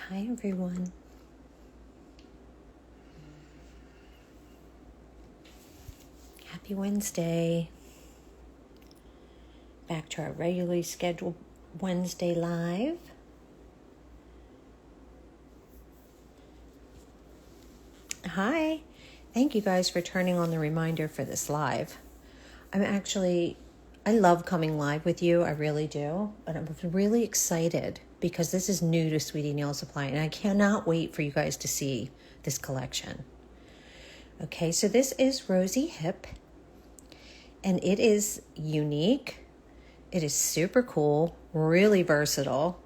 Hi, everyone. Happy Wednesday. Back to our regularly scheduled Wednesday live. Hi. Thank you guys for turning on the reminder for this live. I love coming live with you. I really do. But I'm really excited because this is new to Sweetie Nail Supply, and I cannot wait for you guys to see this collection. Okay, so this is Rozyhip, and it is unique. It is super cool, really versatile.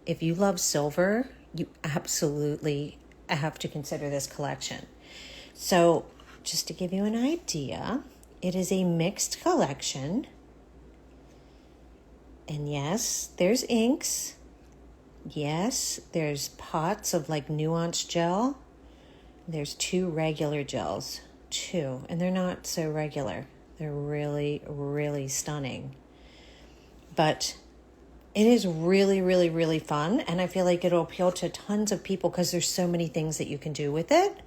If you love silver, you absolutely have to consider this collection. So just to give you an idea, it is a mixed collection. And yes, there's inks. Yes, there's pots of like nuanced gel. There's 2 regular gels, 2, and they're not so regular. They're really, really stunning. But it is really, really, really fun, and I feel like it'll appeal to tons of people because there's so many things that you can do with it.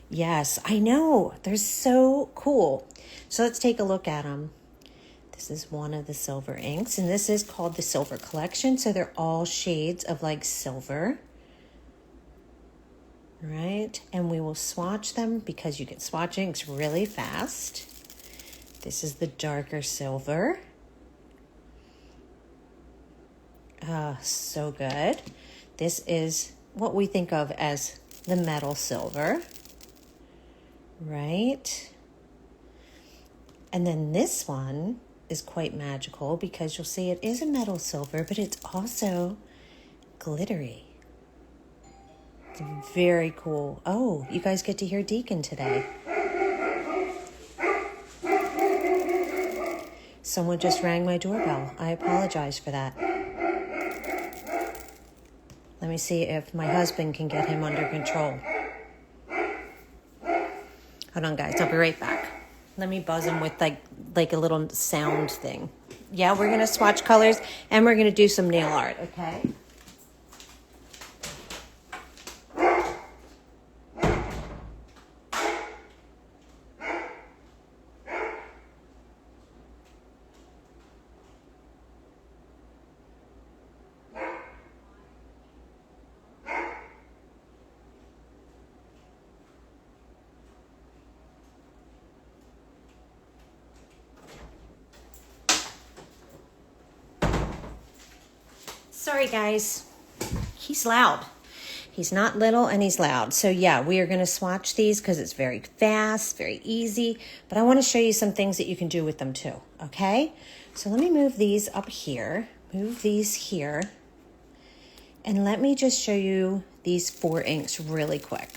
Yes, I know. They're so cool. So let's take a look at them. This is one of the silver inks, and this is called the Silver Collection, so they're all shades of like silver. Right? And we will swatch them because you can swatch inks really fast. This is the darker silver. So good. This is what we think of as the metal silver, right? And then this one is quite magical because you'll see it is a metal silver, but it's also glittery. It's very cool. Oh, you guys get to hear Deacon today. Someone just rang my doorbell. I apologize for that. Let me see if my husband can get him under control. Hold on, guys. I'll be right back. Let me buzz him with like a little sound thing. Yeah, we're going to swatch colors and we're going to do some nail art, okay? Sorry, guys. He's loud. He's not little and he's loud. So yeah, we are going to swatch these because it's very fast, very easy. But I want to show you some things that you can do with them too, okay? So let me move these up here, move these here. And let me just show you these 4 inks really quick.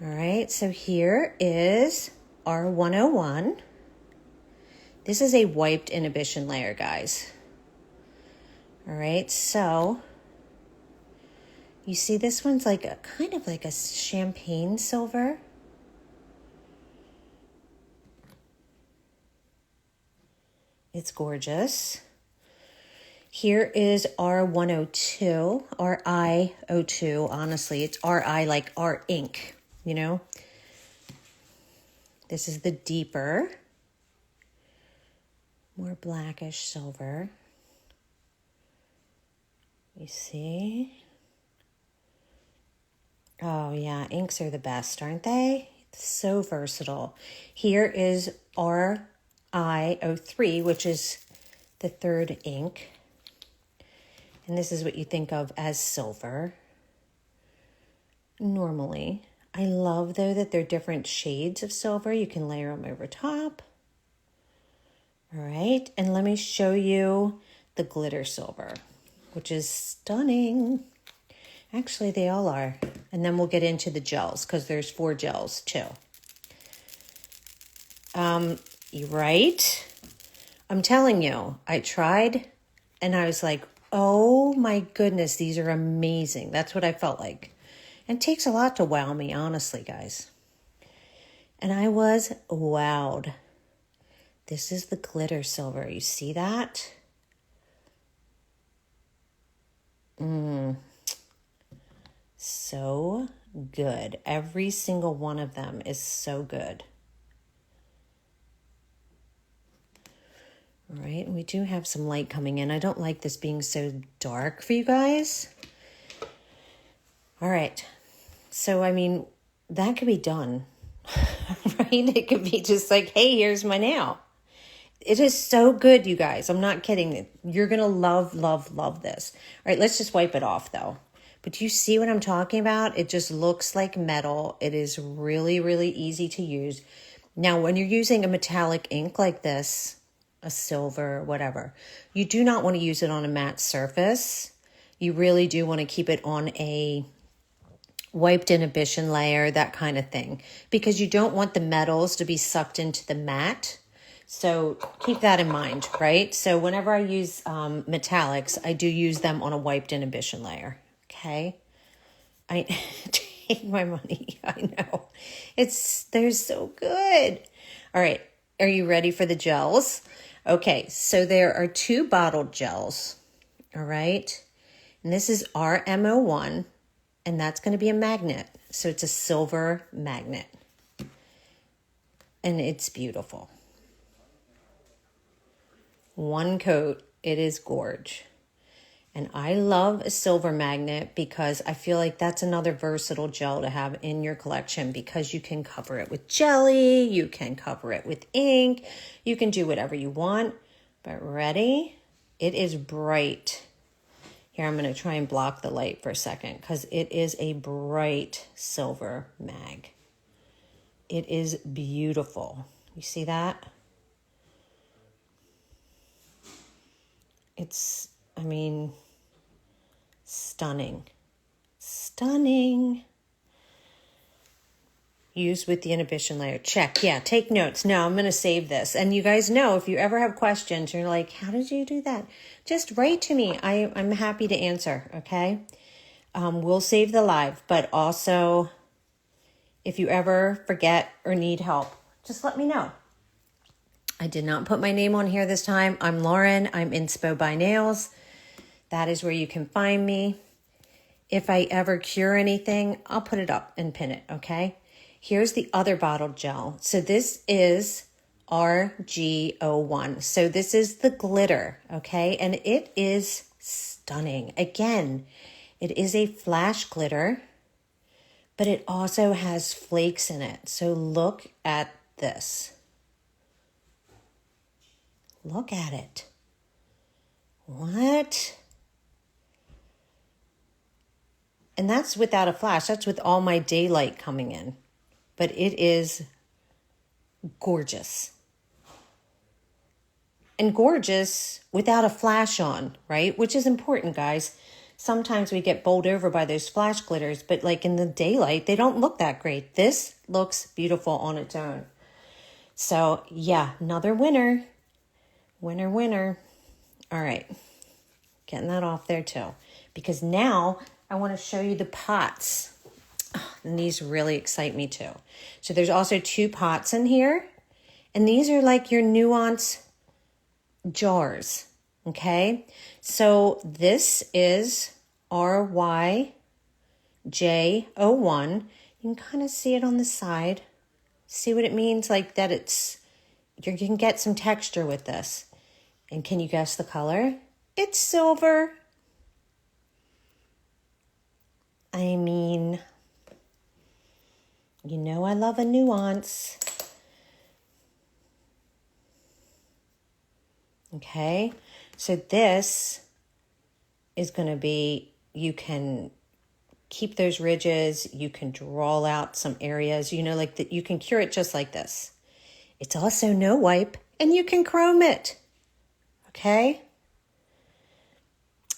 All right, so here is R101. This is a wiped inhibition layer, guys. All right, so you see this one's like a kind of like a champagne silver. It's gorgeous. Here is R102, RI02, honestly. It's RI like R ink, you know? This is the deeper, more blackish silver. You see? Oh yeah, inks are the best, aren't they? So versatile. Here is RI03, which is the 3rd ink. And this is what you think of as silver. Normally. I love, though, that they're different shades of silver. You can layer them over top. All right. And let me show you the glitter silver, which is stunning. Actually, they all are. And then we'll get into the gels because there's 4 gels too. You're right. I'm telling you, I tried and I was like, oh my goodness, these are amazing. That's what I felt like. And it takes a lot to wow me, honestly, guys. And I was wowed. This is the glitter silver. You see that? good. Every single one of them is so good. All right, we do have some light coming in. I don't like this being so dark for you guys. All right, so I mean, that could be done, right? It could be just like, hey, here's my nail. It is so good, you guys. I'm not kidding. You're going to love, love, love this. All right, let's just wipe it off, though. But do you see what I'm talking about? It just looks like metal. It is really, really easy to use. Now, when you're using a metallic ink like this, a silver, whatever, you do not want to use it on a matte surface. You really do want to keep it on a wiped inhibition layer, that kind of thing, because you don't want the metals to be sucked into the matte. So keep that in mind, right? So whenever I use metallics, I do use them on a wiped inhibition layer, okay? I take my money, I know. They're so good. All right, are you ready for the gels? Okay, so there are 2 bottled gels, all right? And this is RMO1, and that's going to be a magnet. So it's a silver magnet. And it's beautiful. 1 coat, it is gorge. And I love a silver magnet because I feel like that's another versatile gel to have in your collection, because you can cover it with jelly, you can cover it with ink, you can do whatever you want. But ready? It is bright. Here, I'm going to try and block the light for a second because it is a bright silver mag. It is beautiful. You see that? It's, I mean, stunning. Stunning. Use with the inhibition layer. Check. Yeah, take notes. No, I'm going to save this. And you guys know, if you ever have questions, you're like, how did you do that? Just write to me. I'm happy to answer, okay? We'll save the live. But also, if you ever forget or need help, just let me know. I did not put my name on here this time. I'm Lauren. I'm Inspo by Nails. That is where you can find me. If I ever cure anything, I'll put it up and pin it, okay? Here's the other bottled gel. So this is RG01. So this is the glitter, okay? And it is stunning. Again, it is a flash glitter, but it also has flakes in it. So look at this. Look at it. What? And that's without a flash. That's with all my daylight coming in. But it is gorgeous. And gorgeous without a flash on, right? Which is important, guys. Sometimes we get bowled over by those flash glitters, but like in the daylight, they don't look that great. This looks beautiful on its own. So yeah, another winner. Winner, winner. All right. Getting that off there too. Because now I want to show you the pots. And these really excite me too. So there's also 2 pots in here. And these are like your nuance jars. Okay. So this is RYJ01. You can kind of see it on the side. See what it means? Like that you can get some texture with this. And can you guess the color? It's silver. I mean, you know I love a nuance. Okay, so this is going to be, you can keep those ridges, you can draw out some areas, you know, like that. You can cure it just like this. It's also no wipe, and you can chrome it. Okay.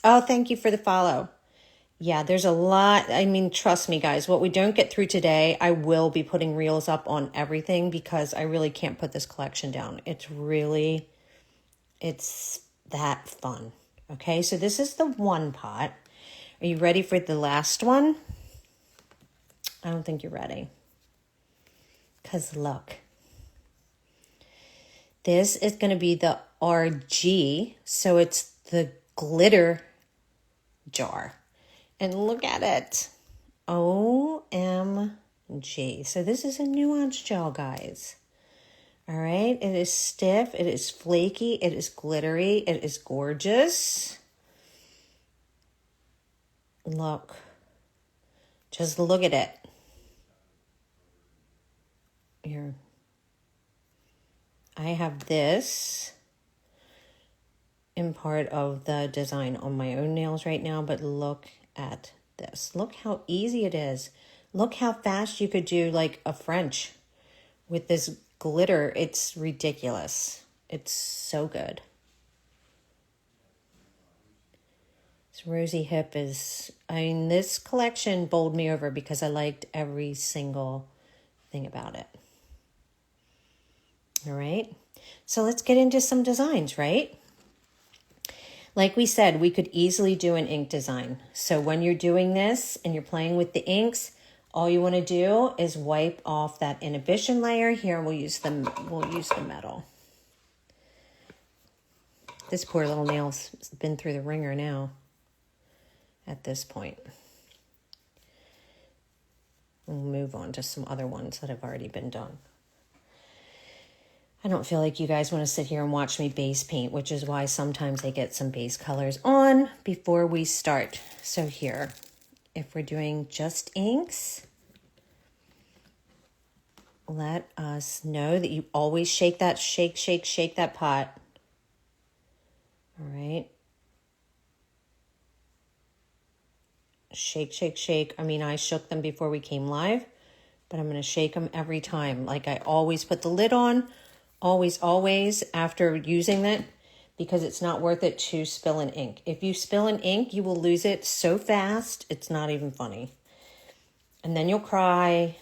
Oh, thank you for the follow. Yeah, there's a lot. I mean, trust me, guys, what we don't get through today, I will be putting reels up on everything because I really can't put this collection down. It's that fun. Okay, so this is the 1 pot. Are you ready for the last one? I don't think you're ready. Because look. This is going to be the RG. So it's the glitter jar. And look at it. OMG. So this is a nuance gel, guys. All right. It is stiff. It is flaky. It is glittery. It is gorgeous. Look. Just look at it. Here. I have this in part of the design on my own nails right now, but look at this. Look how easy it is. Look how fast you could do like a French with this glitter. It's ridiculous. It's so good. This Rozyhip is, this collection bowled me over because I liked every single thing about it. All right, so let's get into some designs, right? Like we said, we could easily do an ink design. So when you're doing this and you're playing with the inks, all you want to do is wipe off that inhibition layer. Here we'll use the metal. This poor little nail's been through the ringer now at this point. We'll move on to some other ones that have already been done. I don't feel like you guys want to sit here and watch me base paint, which is why sometimes I get some base colors on before we start. So here, if we're doing just inks, let us know that you always shake that, shake that pot. All right. Shake. I mean, I shook them before we came live, but I'm going to shake them every time. Like I always put the lid on. Always after using it, because it's not worth it to spill an ink. If you spill an ink, you will lose it so fast, it's not even funny. And then you'll cry.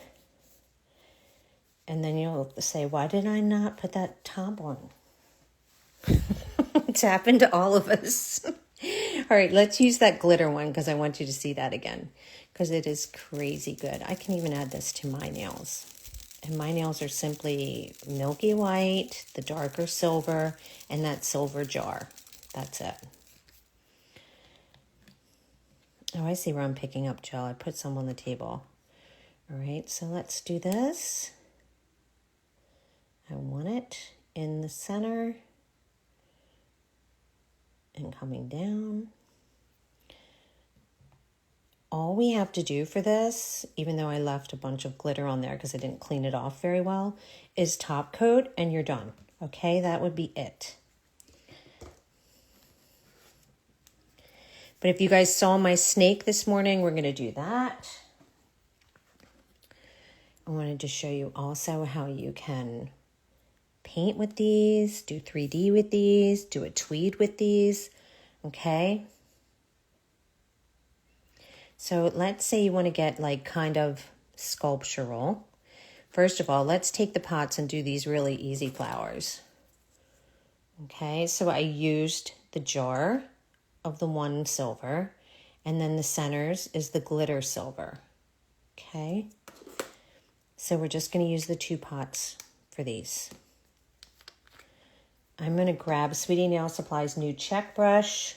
And then you'll say, why did I not put that top on? It's happened to all of us. All right, let's use that glitter one because I want you to see that again. Because it is crazy good. I can even add this to my nails. And my nails are simply milky white, the darker silver, and that silver jar. That's it. Oh, I see where I'm picking up gel. I put some on the table. All right, so let's do this. I want it in the center and coming down. All we have to do for this, even though I left a bunch of glitter on there because I didn't clean it off very well, is top coat and you're done. Okay, that would be it. But if you guys saw my snake this morning, we're going to do that. I wanted to show you also how you can paint with these, do 3D with these, do a tweed with these, okay? So let's say you want to get like kind of sculptural. First of all, let's take the pots and do these really easy flowers. Okay, so I used the jar of the one silver, and then the centers is the glitter silver. Okay, so we're just going to use the 2 pots for these. I'm going to grab Sweetie Nail Supply's new check brush,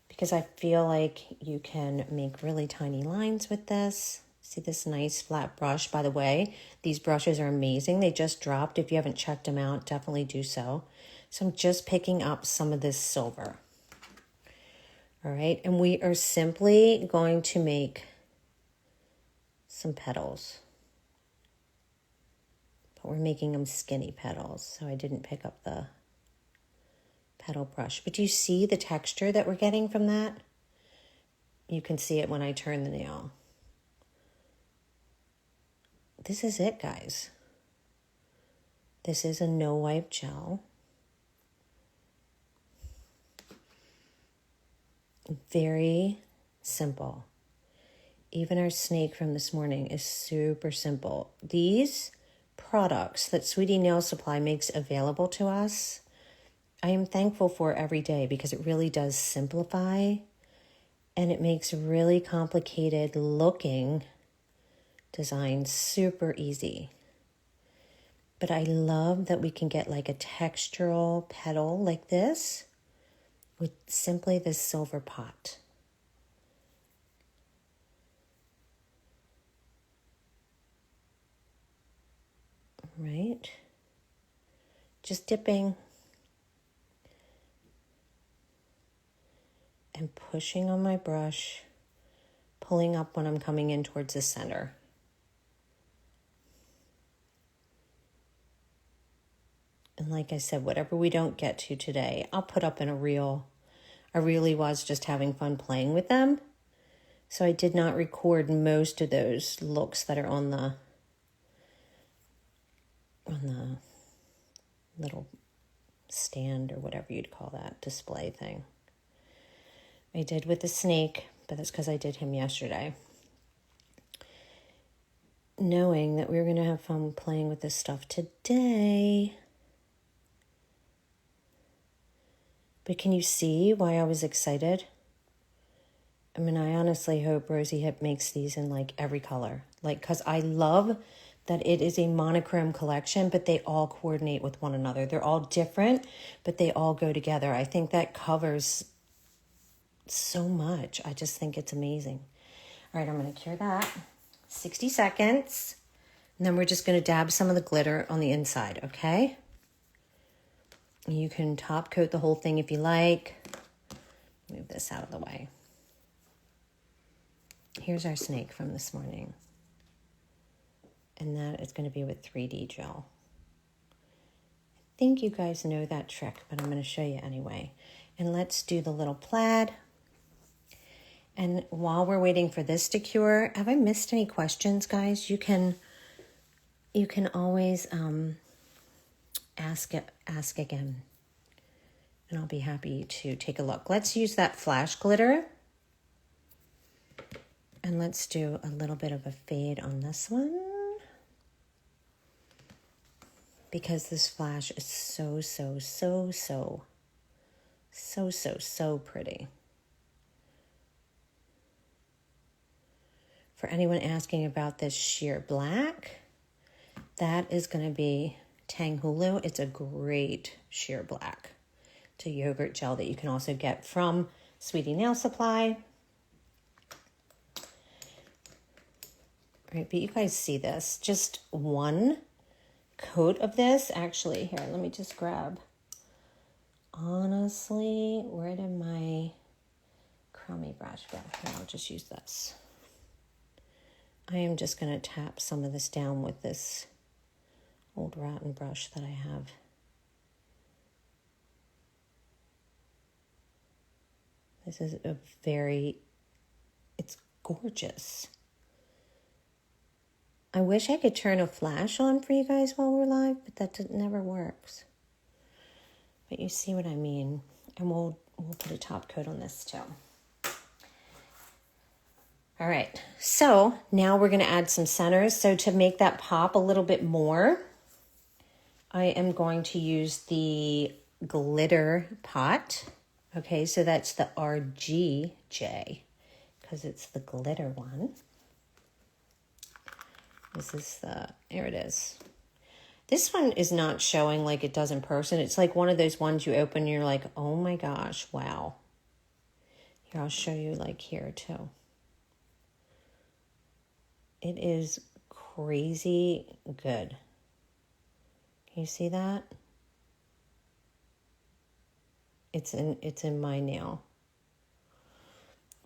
because I feel like you can make really tiny lines with this. See this nice flat brush? By the way, these brushes are amazing. They just dropped. If you haven't checked them out, definitely do so. So I'm just picking up some of this silver. All right, and we are simply going to make some petals. But we're making them skinny petals, so I didn't pick up the petal brush. But do you see the texture that we're getting from that? You can see it when I turn the nail. This is it, guys. This is a no wipe gel. Very simple. Even our snake from this morning is super simple. These products that Sweetie Nail Supply makes available to us, I am thankful for every day, because it really does simplify and it makes really complicated looking designs super easy. But I love that we can get like a textural petal like this with simply this silver pot. right? Just dipping and pushing on my brush, pulling up when I'm coming in towards the center. And like I said, whatever we don't get to today, I'll put up in a reel. I really was just having fun playing with them. So I did not record most of those looks that are on the little stand or whatever you'd call that display thing. I did with the snake, but that's because I did him yesterday. Knowing that we were going to have fun playing with this stuff today. But can you see why I was excited? I mean, I honestly hope Rozyhip makes these in like every color. Like, because I love that it is a monochrome collection, but they all coordinate with one another. They're all different, but they all go together. I think that covers so much. I just think it's amazing. All right, I'm going to cure that. 60 seconds. And then we're just going to dab some of the glitter on the inside, okay? You can top coat the whole thing if you like. Move this out of the way. Here's our snake from this morning. And that is going to be with 3D gel. I think you guys know that trick, but I'm going to show you anyway. And let's do the little plaid. And while we're waiting for this to cure, have I missed any questions, guys? You can always ask again. And I'll be happy to take a look. Let's use that flash glitter. And let's do a little bit of a fade on this one. Because this flash is so pretty. For anyone asking about this sheer black, that is going to be Tang Hulu. It's a great sheer black. It's a yogurt gel that you can also get from Sweetie Nail Supply. All right, but you guys see this. Just one coat of this. Actually, here, let me just grab. Honestly, where did my crummy brush go? Here, I'll just use this. I am just going to tap some of this down with this old rotten brush that I have. This is it's gorgeous. I wish I could turn a flash on for you guys while we're live, but that never works. But you see what I mean. And we'll put a top coat on this too. All right, so now we're going to add some centers. So to make that pop a little bit more, I am going to use the glitter pot. Okay, so that's the RGJ because it's the glitter one. This is here it is. This one is not showing like it does in person. It's like one of those ones you open and you're like, oh my gosh, wow. Here, I'll show you like here too. It is crazy good. Can you see that? It's in my nail.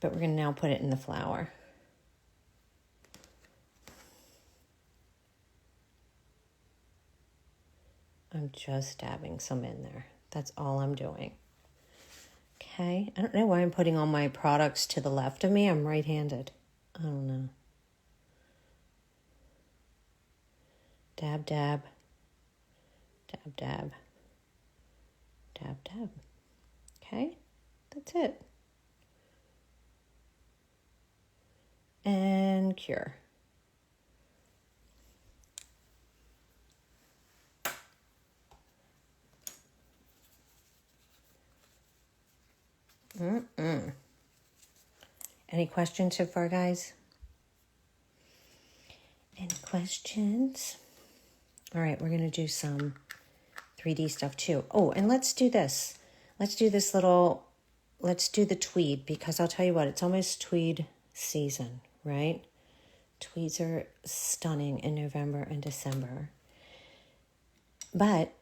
But we're going to now put it in the flower. I'm just dabbing some in there. That's all I'm doing. Okay. I don't know why I'm putting all my products to the left of me. I'm right-handed. I don't know. Dab, dab. Dab, dab. Dab, dab. Okay. That's it. And cure. Any questions so far, guys? Any questions? All right, we're going to do some 3D stuff too. Oh, and let's do this. Let's do the tweed, because I'll tell you what, it's almost tweed season, right? Tweeds are stunning in November and December. But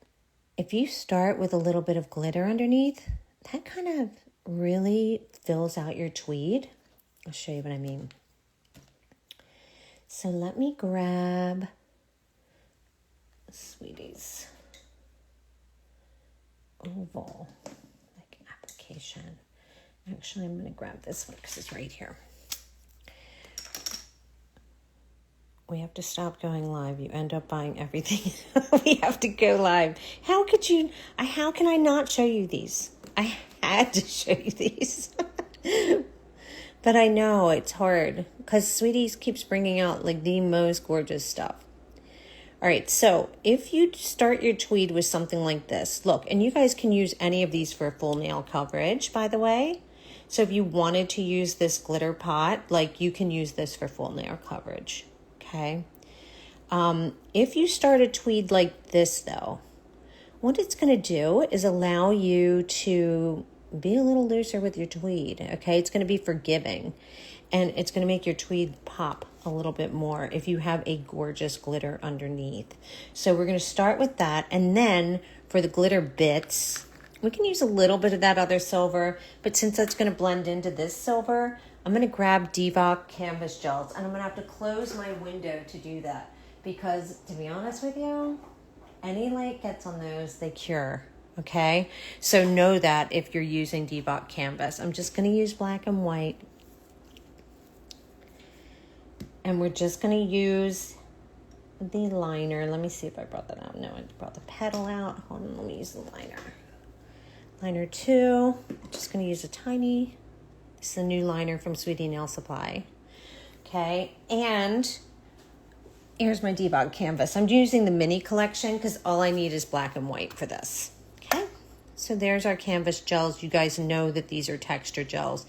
if you start with a little bit of glitter underneath, that kind of really fills out your tweed. I'll show you what I mean. So let me grab Sweetie's oval like application. Actually, I'm going to grab this one because it's right here. We have to stop going live. You end up buying everything. We have to go live. How can I not show you these? I had to show you these. But I know it's hard because Sweeties keeps bringing out like the most gorgeous stuff. All right, so if you start your tweed with something like this, look, and you guys can use any of these for full nail coverage, by the way. So if you wanted to use this glitter pot, like you can use this for full nail coverage, okay? If you start a tweed like this though, what it's gonna do is allow you to be a little looser with your tweed, okay? It's gonna be forgiving and it's gonna make your tweed pop a little bit more if you have a gorgeous glitter underneath. So we're gonna start with that, and then for the glitter bits, we can use a little bit of that other silver, but since that's gonna blend into this silver, I'm gonna grab Divock canvas gels, and I'm gonna have to close my window to do that because, to be honest with you, any light gets on those, they cure, okay? So know that if you're using Divock canvas. I'm just gonna use black and white. And we're just going to use the liner. Let me see if I brought that out. No, I brought the petal out. Hold on, let me use the liner. Liner 2. I'm just going to use a tiny, this is a new liner from Sweetie Nail Supply. Okay, and here's my Divock canvas. I'm using the mini collection because all I need is black and white for this. Okay, so there's our canvas gels. You guys know that these are texture gels,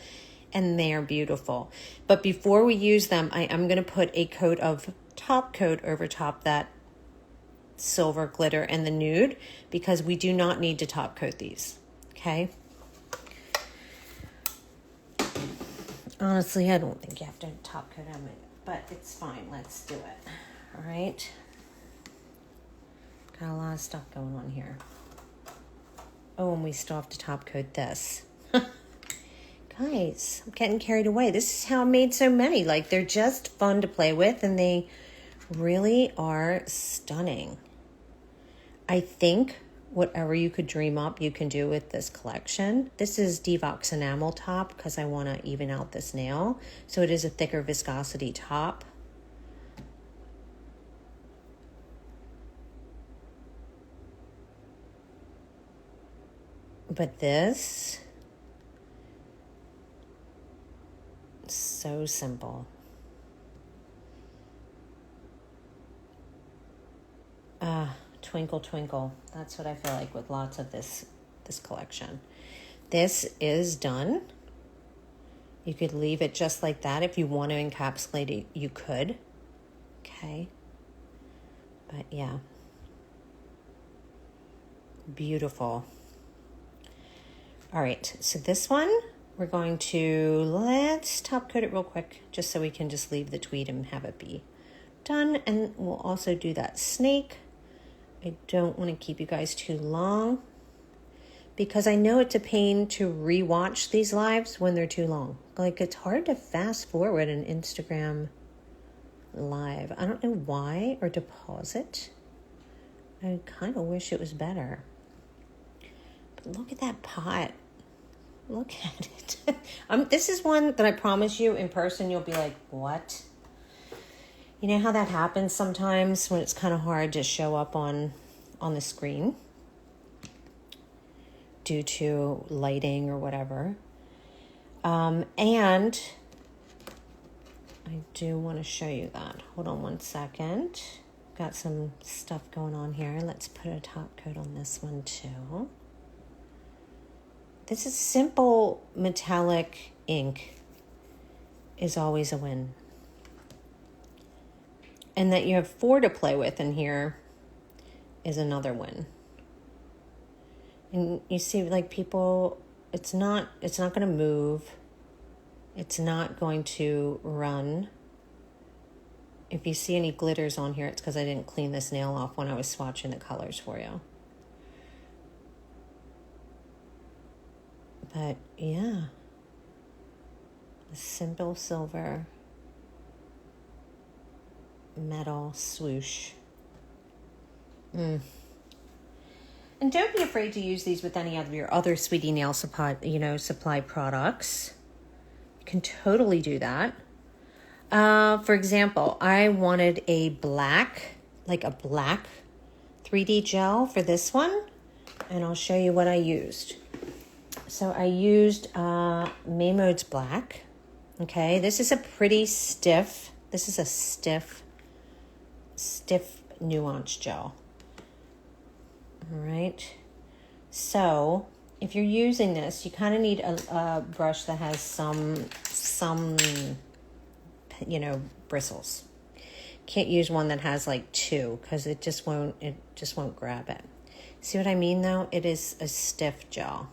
and they're beautiful. But before we use them, I am going to put a coat of top coat over top that silver glitter and the nude because we do not need to top coat these, okay? Honestly, I don't think you have to top coat them, but it's fine. Let's do it, all right? Got a lot of stuff going on here. Oh, and we still have to top coat this. Guys, I'm getting carried away. This is how I made so many. Like, they're just fun to play with, and they really are stunning. I think whatever you could dream up, you can do with this collection. This is Divock's enamel top because I want to even out this nail. So it is a thicker viscosity top. But this, so simple. Twinkle twinkle. That's what I feel like with lots of this collection. This is done. You could leave it just like that. If you want to encapsulate it, you could. Okay. But yeah. Beautiful. All right, so this one, we're going to, let's top coat it real quick, just so we can just leave the tweed and have it be done. And we'll also do that snake. I don't want to keep you guys too long because I know it's a pain to rewatch these lives when they're too long. Like, it's hard to fast forward an Instagram live. I don't know why, or to pause it. I kind of wish it was better. But look at that pot. Look at it. This is one that I promise you in person, you'll be like, what? You know how that happens sometimes when it's kind of hard to show up on the screen due to lighting or whatever. And I do want to show you that. Hold on one second. Got some stuff going on here. Let's put a top coat on this one too. This is simple metallic ink is always a win. And that you have 4 to play with in here is another win. And you see, like, people, it's not going to move. It's not going to run. If you see any glitters on here, it's because I didn't clean this nail off when I was swatching the colors for you. But yeah, a simple silver metal swoosh. And don't be afraid to use these with any of your other Sweetie Nail supply, supply products. You can totally do that. For example, I wanted a black 3D gel for this one, and I'll show you what I used. So I used Maymode's Black. Okay, this is a pretty stiff. This is a stiff nuance gel. All right. So if you're using this, you kind of need a brush that has some bristles. Can't use one that has like 2 because it just won't grab it. See what I mean though? It is a stiff gel.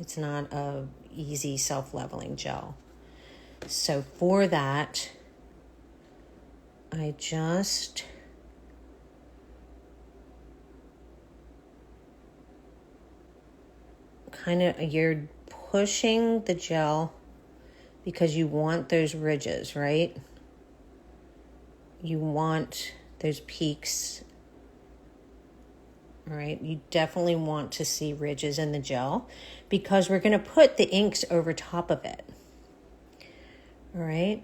It's not a easy self-leveling gel. So for that, I just you're pushing the gel because you want those ridges, right? You want those peaks, all right? You definitely want to see ridges in the gel because we're going to put the inks over top of it, all right?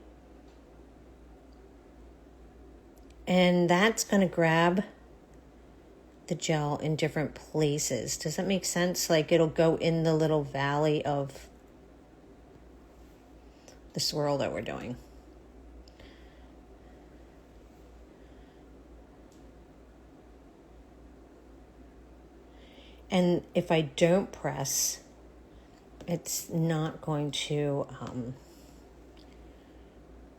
And that's going to grab the gel in different places. Does that make sense? Like it'll go in the little valley of the swirl that we're doing. And if I don't press, it's not going to,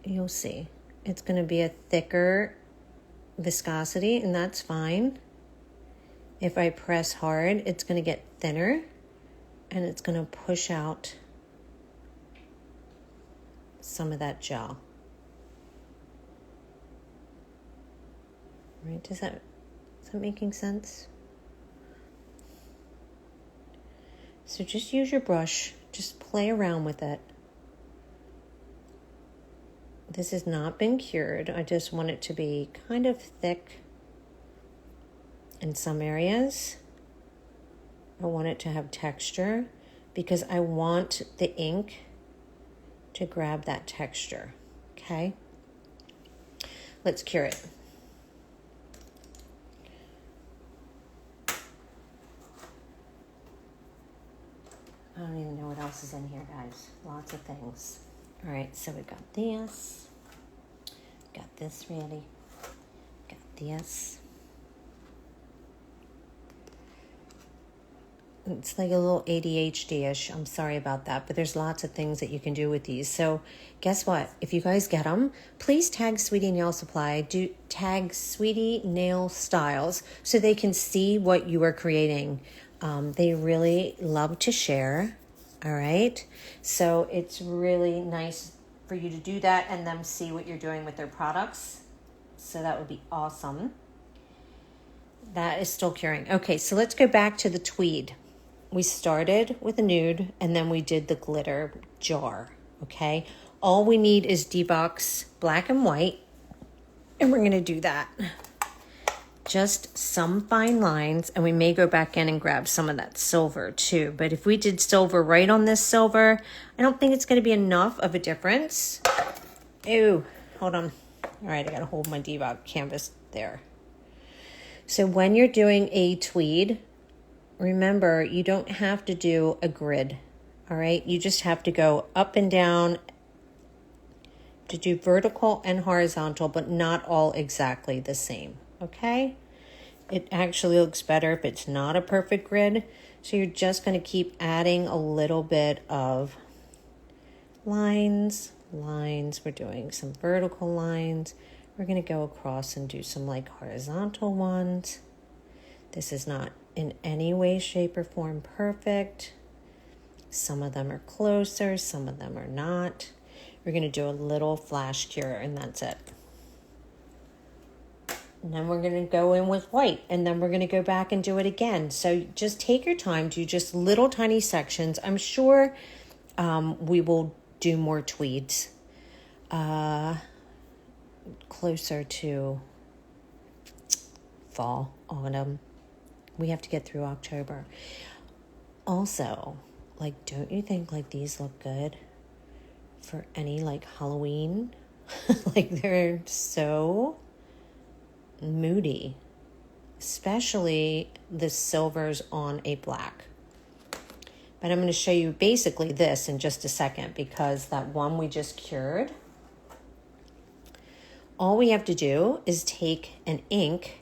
you'll see. It's going to be a thicker viscosity, and that's fine. If I press hard, it's going to get thinner, and it's going to push out some of that gel. Right? Is that making sense? So just use your brush, just play around with it. This has not been cured. I just want it to be kind of thick in some areas. I want it to have texture because I want the ink to grab that texture, okay? Let's cure it. I don't even know what else is in here, guys. Lots of things. All right, so we got this. Got this ready. Got this. It's like a little ADHD-ish. I'm sorry about that, but there's lots of things that you can do with these. So guess what? If you guys get them, please tag Sweetie Nail Supply. Do tag Sweetie Nail Styles so they can see what you are creating. They really love to share. All right. So it's really nice for you to do that and them see what you're doing with their products. So that would be awesome. That is still curing. Okay, so let's go back to the tweed. We started with a nude and then we did the glitter jar, okay? All we need is D-Box black and white, and we're gonna do that. Just some fine lines, and we may go back in and grab some of that silver too. But if we did silver right on this silver, I don't think it's gonna be enough of a difference. Ew, hold on. All right, I gotta hold my D-Box canvas there. So when you're doing a tweed, remember, you don't have to do a grid, all right? You just have to go up and down to do vertical and horizontal, but not all exactly the same, okay? It actually looks better if it's not a perfect grid. So you're just going to keep adding a little bit of lines. We're doing some vertical lines. We're going to go across and do some like horizontal ones. This is not in any way, shape, or form perfect. Some of them are closer, some of them are not. We're going to do a little flash cure, and that's it. And then we're going to go in with white, and then we're going to go back and do it again. So just take your time, do just little tiny sections. I'm sure we will do more tweeds closer to fall, autumn. We have to get through October. Also, like, don't you think like these look good for any like Halloween? Like, they're so moody, especially the silvers on a black. But I'm going to show you basically this in just a second, because that one we just cured, all we have to do is take an ink,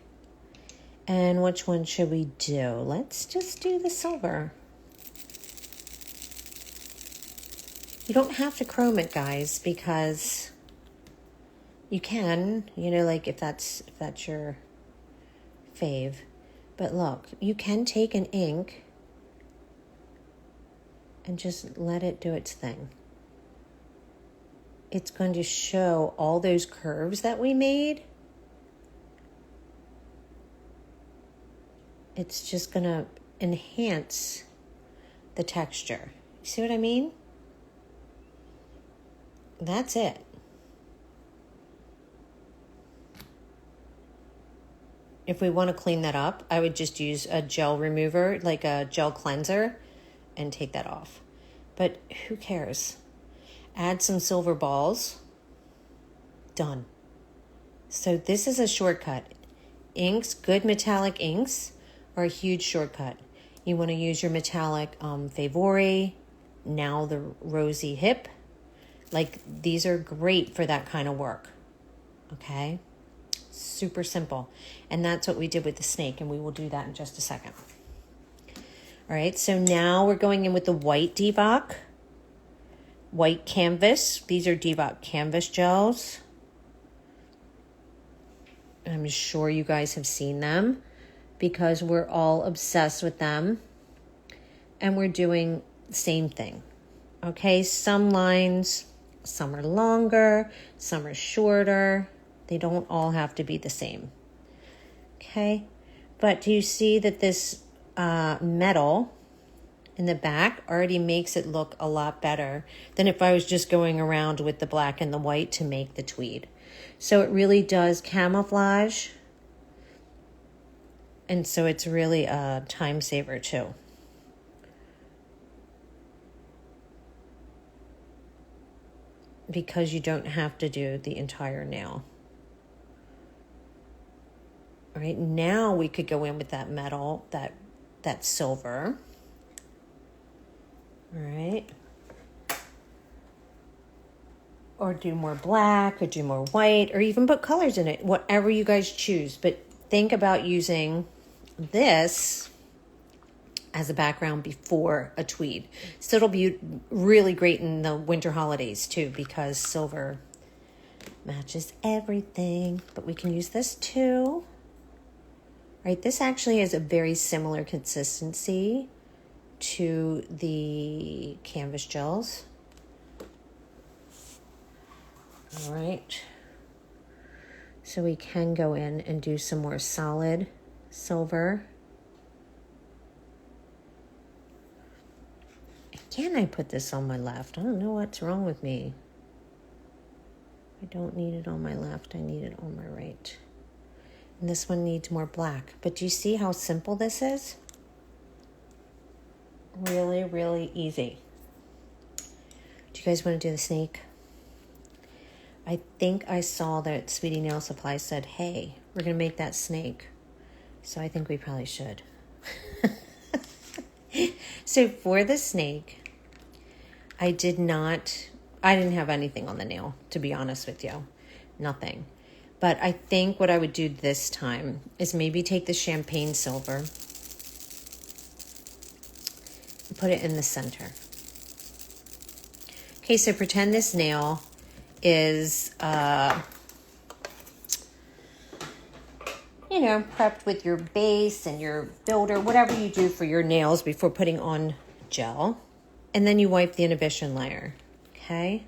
and which one should we do? Let's just do the silver. You don't have to chrome it, guys, because you can, you know, like if that's your fave. But look, you can take an ink and just let it do its thing. It's going to show all those curves that we made. It's just going to enhance the texture. You see what I mean? That's it. If we want to clean that up, I would just use a gel remover, like a gel cleanser, and take that off. But who cares? Add some silver balls. Done. So this is a shortcut. Inks, good metallic inks, are a huge shortcut. You want to use your metallic Favori, now the Rozyhip. Like, these are great for that kind of work. Okay? Super simple. And that's what we did with the snake, and we will do that in just a second. All right, so now we're going in with the white Divock, white canvas. These are Divock canvas gels. I'm sure you guys have seen them because we're all obsessed with them. And we're doing the same thing. Okay, some lines, some are longer, some are shorter. They don't all have to be the same. Okay, but do you see that this metal in the back already makes it look a lot better than if I was just going around with the black and the white to make the tweed. So it really does camouflage. And so it's really a time saver too. Because you don't have to do the entire nail. All right, now we could go in with that metal, that silver. All right. Or do more black, or do more white, or even put colors in it, whatever you guys choose. But think about using this as a background before a tweed. So it'll be really great in the winter holidays too, because silver matches everything. But we can use this too. Right, this actually has a very similar consistency to the canvas gels. All right. So we can go in and do some more solid silver. Again, I put this on my left. I don't know what's wrong with me. I don't need it on my left. I need it on my right. And this one needs more black. But do you see how simple this is? Really, really easy. Do you guys want to do the snake? I think I saw that Sweetie Nail Supply said, hey, we're going to make that snake. So I think we probably should. So for the snake, I didn't have anything on the nail, to be honest with you. Nothing. But I think what I would do this time is maybe take the champagne silver and put it in the center. Okay, so pretend this nail is, prepped with your base and your builder, whatever you do for your nails before putting on gel. And then you wipe the inhibition layer, okay?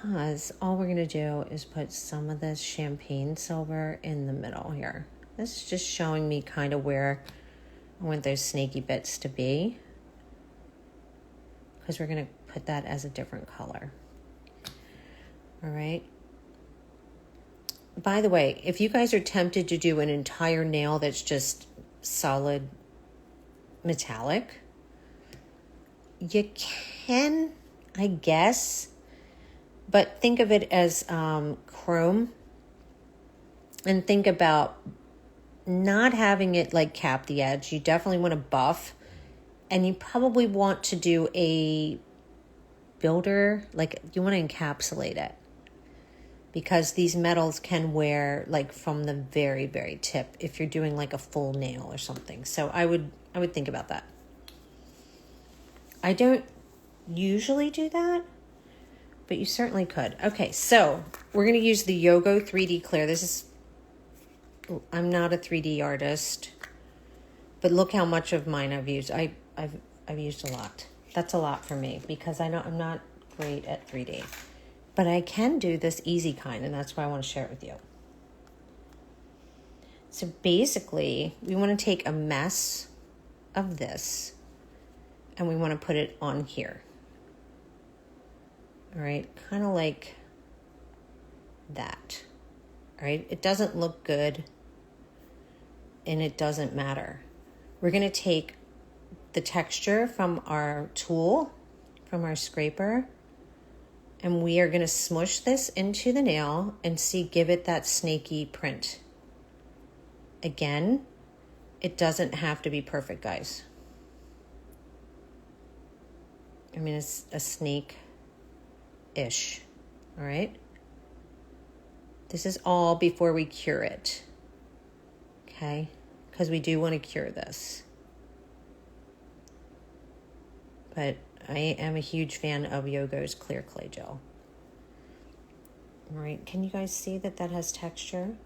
because all we're going to do is put some of this champagne silver in the middle here. This is just showing me kind of where I want those snaky bits to be, because we're going to put that as a different color. All right. By the way, if you guys are tempted to do an entire nail that's just solid metallic, you can, I guess, but think of it as chrome, and think about not having it like cap the edge. You definitely want to buff, and you probably want to do a builder, like you want to encapsulate it, because these metals can wear like from the very, very tip if you're doing like a full nail or something. So I would think about that. I don't usually do that, but you certainly could. Okay, so we're going to use the Yogo 3D Clear. I'm not a 3D artist, but look how much of mine I've used. I've used a lot. That's a lot for me because I know I'm not great at 3D. But I can do this easy kind, and that's why I want to share it with you. So basically, we want to take a mess of this, and we want to put it on here. All right, kind of like that. All right, it doesn't look good, and it doesn't matter. We're going to take the texture from our tool, from our scraper, and we are going to smush this into the nail and give it that snaky print. Again, it doesn't have to be perfect, guys. I mean, it's a snake-ish, all right? This is all before we cure it, okay? Because we do want to cure this. But I am a huge fan of Yogo's Clear Clay Gel. All right, can you guys see that has texture?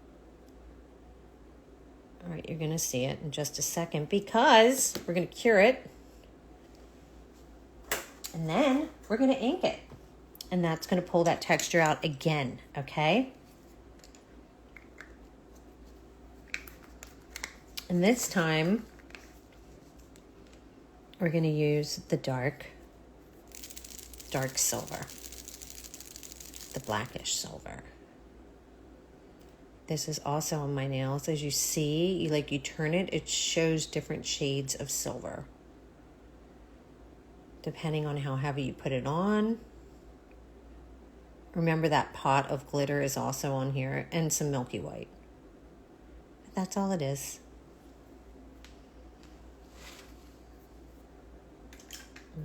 All right, you're gonna see it in just a second because we're gonna cure it. And then we're gonna ink it. And that's gonna pull that texture out again, okay? And this time, we're gonna use the dark silver, the blackish silver. This is also on my nails. As you see, you turn it, it shows different shades of silver, depending on how heavy you put it on. Remember that pot of glitter is also on here, and some milky white. But that's all it is.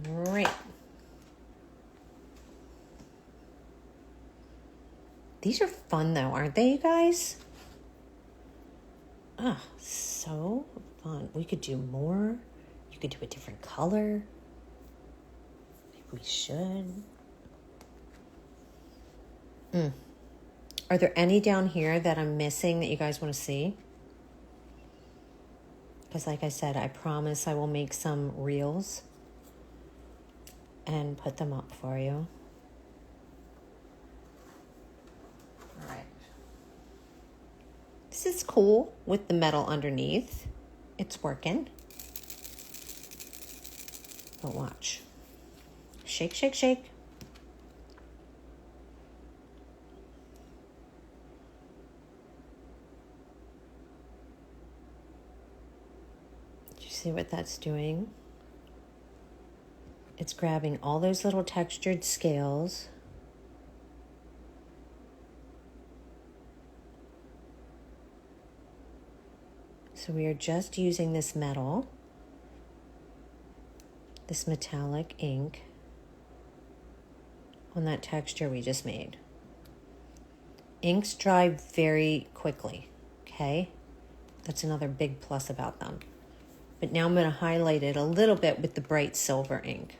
All right. These are fun though, aren't they, you guys? Ah, so fun. We could do more. You could do a different color. Maybe we should. Are there any down here that I'm missing that you guys want to see? Because like I said, I promise I will make some reels and put them up for you. All right. This is cool with the metal underneath. It's working. But watch. Shake, shake, shake. Do you see what that's doing? It's grabbing all those little textured scales. So we are just using this metal, this metallic ink, on that texture we just made. Inks dry very quickly, okay? That's another big plus about them. But now I'm going to highlight it a little bit with the bright silver ink.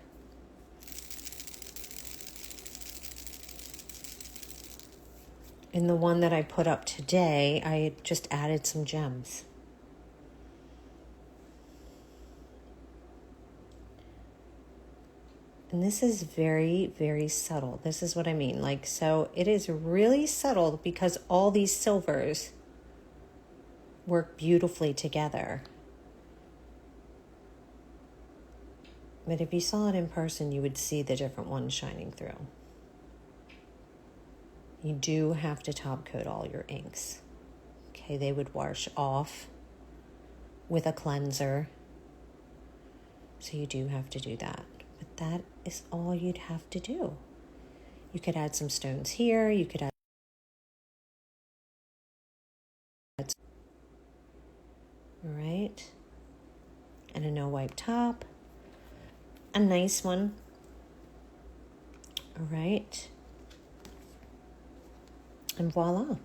In the one that I put up today, I just added some gems. And this is very, very subtle. This is what I mean. Like, so it is really subtle because all these silvers work beautifully together. But if you saw it in person, you would see the different ones shining through. You do have to top coat all your inks. Okay, they would wash off with a cleanser. So you do have to do that. But that is all you'd have to do. You could add some stones here. You could add... All right. And a no wipe top. A nice one. All right. And voila.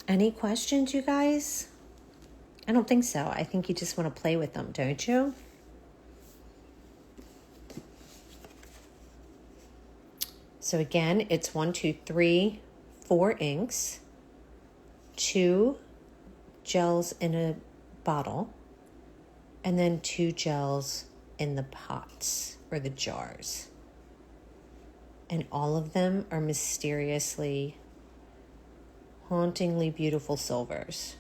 Any questions, you guys? I don't think so. I think you just want to play with them, don't you? So again, it's 1, 2, 3, 4 inks, 2 gels in a bottle, and then 2 gels in the pots or the jars. And all of them are mysteriously, hauntingly beautiful silvers.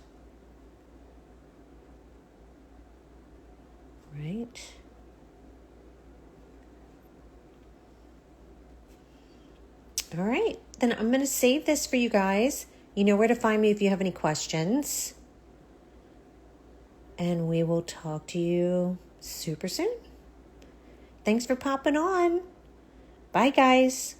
Right? All right, then I'm going to save this for you guys. You know where to find me if you have any questions. And we will talk to you super soon. Thanks for popping on. Bye, guys.